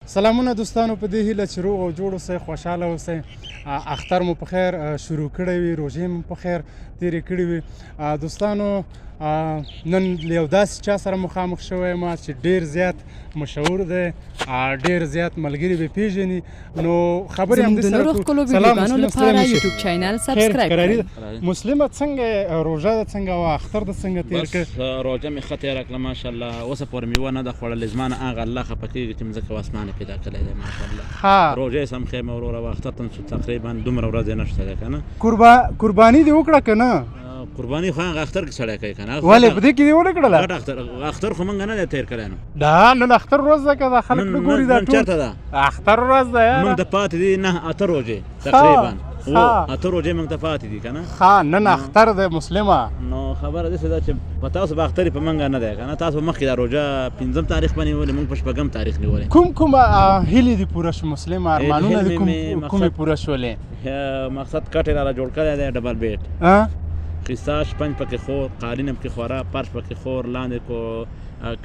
سلامونه دوستانو، په دې هیله چې روغ او جوړ اوسئ، خوشحاله اوسئ. اختر مو په خیر شروع کړی وي، روژې مو په خیر تېرې کړې وي. دوستانو، نن له یو داسې چا سره مخامخ شوی یم چې ډېر زیات مشهور دی، ډېر زیات ملګري به پیژني. نو خبرې همدې سره کوو. سلام مسلمه، څنګه روژه ده، څنګه وه، اختر ده څنګه تېر کړ؟ روژه مې ښه تېره کړه ماشاءالله. اوسه پورې میوه نه ده خوړلې، زما نه هغه الله خفه کېږي چې مځکه او اسمان یې پیدا کړی دی ماشاءالله. روژه یې سم خیمه وروره وه، اختر ته تقریبا دومره ورځې نشته دی که نه. قرباني دې وکړه که نه؟ قرباني خو هغه اختر کې سړی کوي که نه. ولې په دې کې دې ونه کړله؟ اختر خو موږ نه دی تېر کړی نو. دا نن اختر ورځ ده که دا خلک نه ګوري؟ دا ټول چېرته ده اختر ورځ ده یاره. موږ ته پاتې دي 9-8 روژې تقریبا. 8 روژې موږ ته پاتې دي که نه. نن اختر دی مسلمه. نو خبره داسې ده چې په تاسو به اختر په موږ نه دی که نه. تاسو مخکې دا روژه 5 تاریخ باندې نیولې، موږ په 6 تاریخ نیولې. کوم هیلې دې پوره شو مسلمه؟ ارمانونه دې کومې پوره شولې؟ مقصد کټ یې راله جوړ کړی دی، ډبل بیټ، قیصه شپنج پکې خور، قالین هم پکې خوره، فرش پکې خور، لاندې کو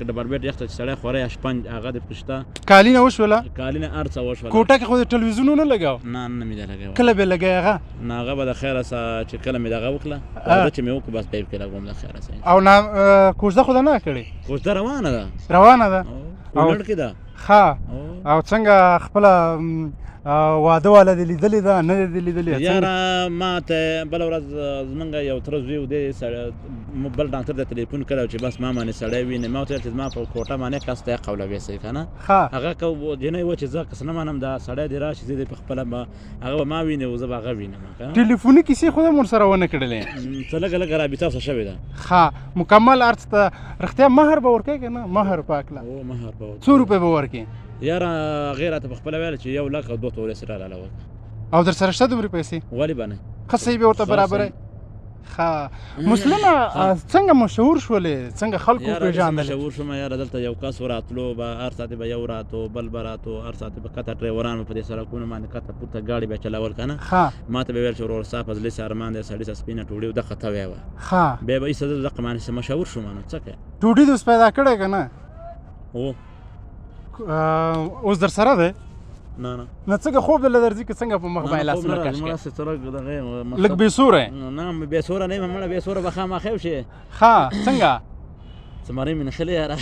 ډبل بیټ یخته چې سړی خوره یا شپنج هغه دې پشته. قالینه وشوله؟ قالینه هر څه وشوله. کوټه کې خو د ټلویزیون نه لګاو؟ نه مې ده لګاوه. کله به لګای هغه؟ نه هغه به د خیره سه چې کله مې دغه وکړه دا چې مې وکړه بس پیپ کې لګوم د خیره سه. او نه کوژده خو ده نه کړې؟ کوژده روانه ده کونړ کې ده. ښه، او څنګه خپله واده والا دې لیدلې ده نه دې لیدلې؟ یاره ما ته بله ورځ زمونږ یو تره زوی و، دی بل ډاکټر ته تلیفون کړی چې بس ما باندې سړی ویني. ما ورته ویل چې زما په کوټه باندې کس ته قولوي صحیح که نه. هغه جنۍ وه چې زه کس نه منم، دا سړی دې راشي زه دې په خپله هغه به ما ویني او زه به هغه وینم. ټلیفوني کیسې خو هم ورسره ونه کړلې؟ څه لږه لږه رابطه ورسره شوې ده. مکمل ارڅ ته رښتیا مهر به ورکوې که نه؟ مهر پاکله مهر به څو روپۍ به ورکړې؟ یاره هغې راته په خپله ویله چې 1 لک او 2 تولې سره راله وکړه. او در سره شته دومرې پیسې؟ ولې به نه، ښه صحیح به ورته برابروي. مسلمه څنګه مشهور شولې، څنګه خلکو وپېژاندلې؟ مشهور شوم یاره، دلته یو کس وراتلو به هر ساعت به یو راتو بل به راتو، هر ساعت به کته ډریوران به په دې سړکونو باندې کته پورته ګاډي به چلول که نه. ما ته به ویل چې ورور صاحب فضلي سه ارمان دی، سړي سه سپینه ټوډۍ دغه توی وه. بیا به ایسته دغه باندې مشهور شوم نو څه کوې. ټوډۍ دې اوس پیدا کړی که نه؟ اوس در سره دی؟ نه څنګه خوب دله درځي که څنګه په مخ باندې لاسونه کش کوې؟ لږ بېسوری؟ نه بېسوره نه یم مړه، بېسوره به خامخا وشي. څنګه زمرۍ مې نښلې یاره.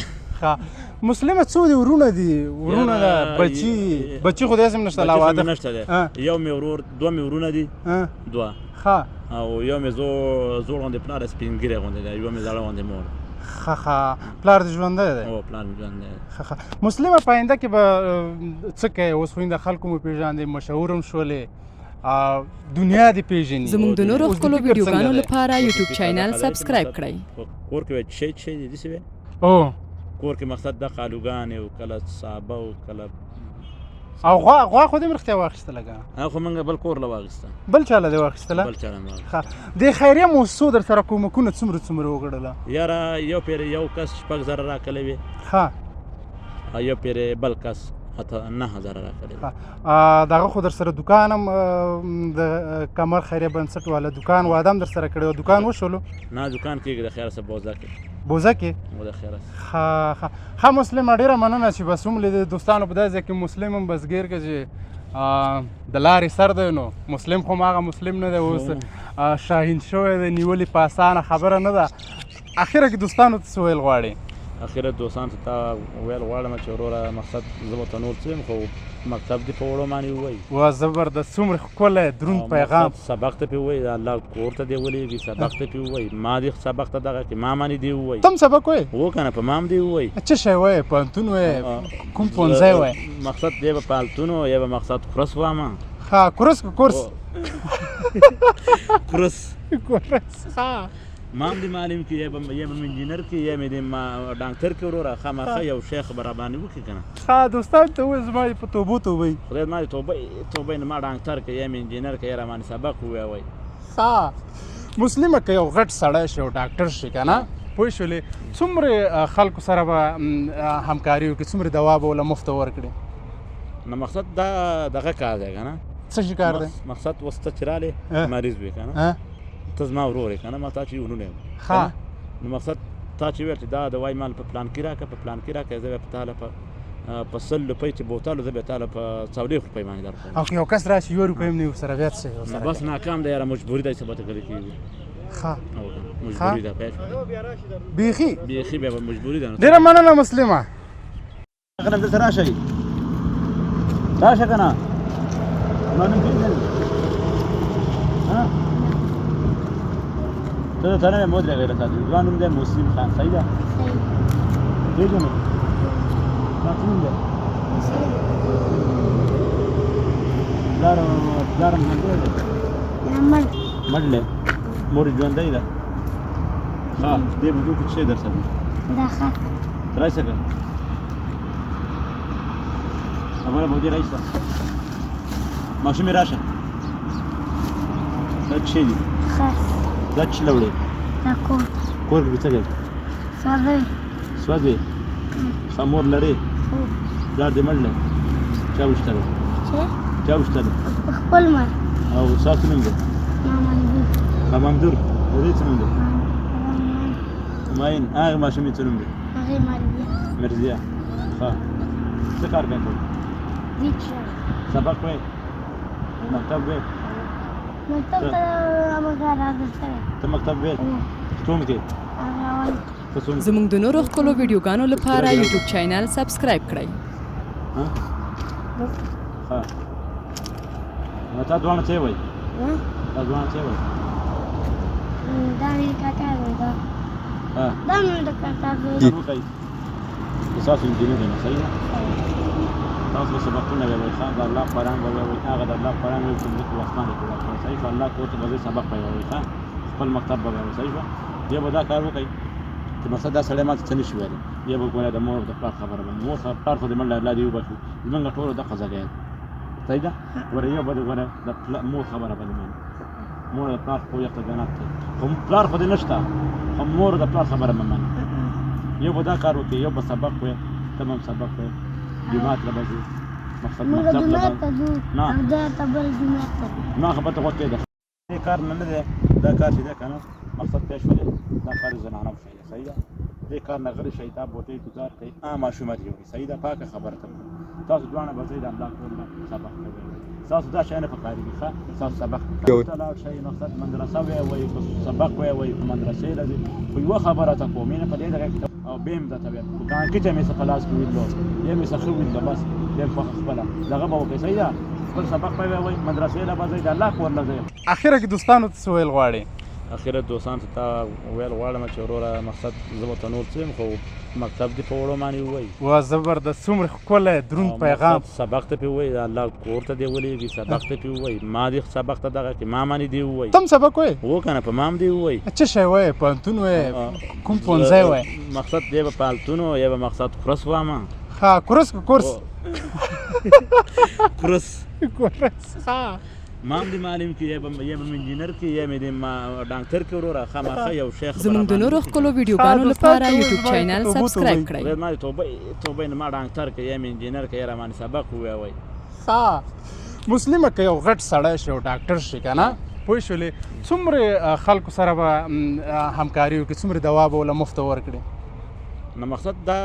مسلمه څو دي ورونه دي؟ ورونه ده، بچي خو داسې هم نشته؟ لا واده نشته دی. یو مې ورور، 2 مې ورونه دي، 2 او یو مې زوړ غوندې پلار سپین ږیری غوندې دی، یو مې زاړه غوندې مور. پلار دې ژوندی دی؟ پلار مې ژوندی دی. مسلمه په آینده کې به څه کوې؟ اوس خو د خلکو مو پېژاندې، مشهور هم شولې، دنیا دې پېژني. زموږ د نورو ښکلو ویډیوګانو لپاره یوټیوب چینل سبسکرایب کړئ. کور کې شی دي داسې وی کور کې مقصد د قالوګانې او کله صابه او کله او غوا خو دې مې رښتیا واخیستله که؟ هغه خو موږ بل کور له واخیسته. بل چا له دې واخیستله؟ بل چا له واخیسته. د خیریه مؤسسو در سره کومکونه څومره وکړله؟ یاره یو پیرې یو کس 6,000 راکړلی وي، یو پیرې بل کس 9,000 راکړلی وي. دغه خو در سره دوکان هم د کمر خیریه بنسټ والا دوکان واده هم در سره کړی و، دوکان وشولو؟ نه دوکان کېږي د خیره سه بوزه کې. بوزه کې؟ د خیره ښه مسلمه، ډېره مننه چې بس هم د دوستانو په داسې ځای کې مسلم هم بس ګیر که چې د لارې سر دی، نو مسلم خو هغه مسلم نه دی، اوس شاهین شوی دی، نیولې په اسانه خبره نه ده. اخره کې دوستانو ته څه ویل غواړې؟ اخره دوستانو ته ویل غواړم چې وروره مقصد زه به ته نور څه یم، خو مکتب دې په وړو باندې ووایي. وا زبردست، څومره ښکلی دروند پیغام. سبق ته پې ووایي، الله کور ته دې ولېږي، سبق ته پې ووایي، ما دې سبق ته دغه کې ما باندې دې ووایي. تم سبق وایې؟ هو که نه په ما هم دې ووایي. څه شی وایې؟ پوهنتون وایې؟ کوم پوهنځی وایې؟ مقصد دی به پالتون و یا به مقصد کورس وامه. کورس که کورس؟ کورس ښه. ما هم دې معلم کې یا به انجینر کې یا مې دې ډاکټر کې وروره خامخا یو شیخ به راباندې وکړي که نه. دوستان ته ووایي زما په توبو توبئ. خدای زما دې توبئ نه، ما ډاکټر کې یا مې انجینر کې یا راباندې سبق ووایي. مسلمه که یو غټ سړی شي او ډاکټر شي که نه، پوه شولې، څومره خلکو سره به همکاري وکړي، څومره دوا به ورله مفته ورکړي؟ نه مقصد دا دغه کار دی که نه. څه شي کار دی؟ مقصد اوس ته چې رالې مریض وې که نه، ته زما ورور یې که نه، ما تا چې ورونه یم، نو مقصد تا چې ویل چې دا دوايي مال په پلان کې راکړه، په پلان کې راکړه، زه به په تا له په 100 روپۍ چې بوتل زه به تعالی په 40 روپۍ باندې درکوم او که یو کس راشي 1 روپۍ هم نه ورسره بیا څه شی ورسره بس ناکام دی یاره مجبوري ده چې به ته کلی کېږي ښه مجبوري ده بیخي بیخي بیا مجبوري ده ډېره مننه مسلمه هغه دلته راشئ راشه که نه ما نوم پېژنې ته د تنه مې ودرېږې له تاسو زما نوم دی مسلم خان صحیح ده پېژنې ستا څه نوم دی پلار ژوندی دی مړ دی مور یې ژوندی ده ښه دې بوجو کې څه شی در سره راشئ که خبره به دې راشته ماشوم یې راشه دا څه شی دي دا څه راوړې کور کې څه کوې سوځې ښه مور لرې پلار دې مړ دی چا وشته دی چا وشته دی او ستا څه نوم دی مامندور د دې څه نوم دی همایون هغې ماشوم یې څه نوم دی مرضیه ښه څه کار کوې سبق وایې مکتب وایې ته مکتب وایې څوم کې ته څوم کې زموږ د نورو ښکلو ویډیوګانو لپاره یوټیوب چینل سبسکرایب کړئ ښه نو تا دواړه څه وایي تا دواړه څه وایي وکړئ ستاسو انجینر دی نو صحیح ده تاسو به سبقونه ویئ ښه د الله قرآن به ویئ هغه د الله قرآن ویئ چې ځمکې اسمان کې ورکړه صحیح شو الله کور ته به ځئ سبق به ویئ ښه خپل مکتب به ویئ صحیح شوه بیا به دا کار وکړئ چې مقصد دا سړی ما ته څه نه شي ویلی بیا به ګوره د مور او د پلار خبره به مور پلار خو دې مړ الله دې وبخښي زموږ ټولو دغه ځای دی صحیح ده ګوره یو به دې ګوره د مور خبره به دې مني مور د پلار خو یخته جنت دی خو پلار خو دې نشته خو مور د پلار خبره به مني یو به دا کار وکړي یو به سبق وایي ته به هم سبق وایي جومات له به ځې مقصد مکتب له نه خبره ته غوږ کېږده دې کار نه دی دا کار چې دی که نه مقصد ته شولې دا کار زنانه شی دی صحیح ده دې کار نه غلی شیطان بوټۍ ګزار کوي ماشومه دې وکړي صحیح ده پاکه خبره ته تاسو دواړه به ځئ د الله کور نه سبق کوئ تاسو دا شی نه پکارېږي ښه تاسو سبق ته لاړ شئ مقصد مدرسه وایئ سبق وایئ په مدرسې راځئ خو یوه خبره ته کوم مینه په دې ځای کې او بیا هم درته ویم خو ګاڼکي چې مې څه په لاس کې ویلو یا مې څه ښه ویلو بس بیا خوښه خپله دغه به وکړئ صحیح ده خپل سبق به وایئ مدرسې له به ځئ د الله کور له ځئ اخره کې دوستانو ته څه ویل غواړې اخره دوستانو ته تا ویل غواړم چې وروره مقصد زه به ته نور څه یم خو مکتب دې په وړو باندې ووایي وا زبردست څومره ښکلی دروند پیغام سبق ته پې ووایي د الله کور ته دې ولېږي سبق ته پې ووایي ما دې سبق ته دغه کې ما باندې دې ووایي تم سبق وایې هو که نه په ما هم دې ووایي څه شی وایې پوهنتون وایې کوم پوهنځی وایې مقصد دی به پالتون یا به مقصد کورس وامه ها کورس که کورس کورس ها ما هم دې معلم کې یا به انجینر کې یا مې دې ډاکټر کې وروره خامخا یو شیخ زموږ د نورو ښکلو ویډیوګانو لپاره یوټیوب چینل سبسکرایب کړئ ما توبه نه ما ډاکټر کې یا مې انجینر کې یا رامانې سبق ووایي ها مسلمه که یو غټ سړی شي او ډاکټر شي که نه پوه شولې څومره خلکو سره به همکاري وکړي څومره دوا به ورله مفته ورکړي نو مقصد دا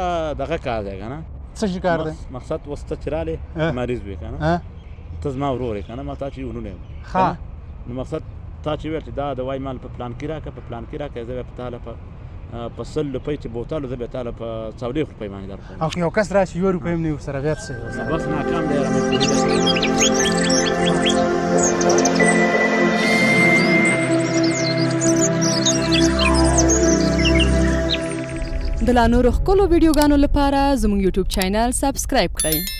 دغه کار دی که نه څه شي کار دی مقصد اوس ته چې رالې مریض وې که نه ته زما ورور یې که نه ما تا چې ورونه یم نو مقصد تا چې ویل چې دا دوايي مال په پلان کې راکړه په پلان کې راکړه زه به په تاله په 100 روپۍ چې بوتل زه به تاله په 40 روپۍ باندې درکوم او که یو کس راشي 1 روپۍ هم نه ورسره بیا څه شی بس ناکام دی یاره د لا نورو ښکلو ویډیوګانو لپاره زموږ یوټیوب چینل سبسکرایب کړئ